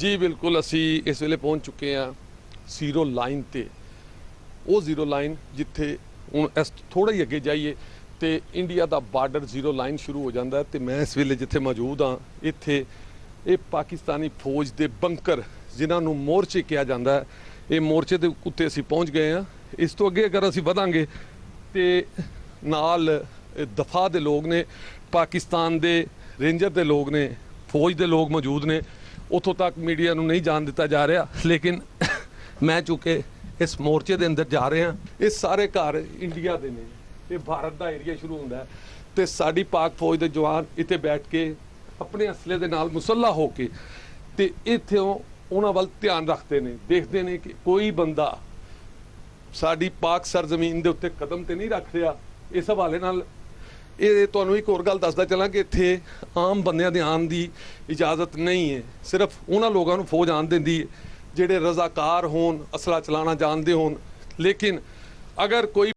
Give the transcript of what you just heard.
जी बिल्कुल असी इस वेले पहुँच चुके हैं जीरो लाइन ते वो जीरो लाइन जिथे हुण इस थोड़ा ही अगे जाइए तो इंडिया का बार्डर जीरो लाइन शुरू हो जाता है। तो मैं इस वेले जिथे मौजूद हाँ इत्थे ये पाकिस्तानी फौज के बंकर जिन्होंने मोर्चे कहा जाता है, ये मोर्चे के उत्ते असी पहुँच गए हैं। इस तो अगे अगर असी वधांगे तो नाल दफा के लोग ने, पाकिस्तान के रेंजर के लोग ने, फौज के लोग मौजूद ने। उतों तक मीडिया नूं नहीं जान दिता जा रहा, लेकिन मैं चूँकि इस मोर्चे के अंदर जा रहे हैं, ये सारे घर इंडिया के ने, ये भारत का एरिया शुरू होता है। तो साड़ी पाक फौज के जवान इत्थे बैठ के अपने असले के नाल मुसल्ला होके ते इत्थों उन्हां वल ध्यान रखते हैं, देखते हैं कि कोई बंदा साड़ी पाक सरजमीन के उत्ते कदम तो नहीं रख रहा। इस हवाले नाल ये तुहानूं एक होर गल दसदा चलां कि इत्थे आम बंदियां दे आउण दी इजाजत नहीं है, सिर्फ उन्हां लोगों नूं फौज आउण दिंदी है जिहड़े रजाकार होण, असला चलाना जानते होण। लेकिन अगर कोई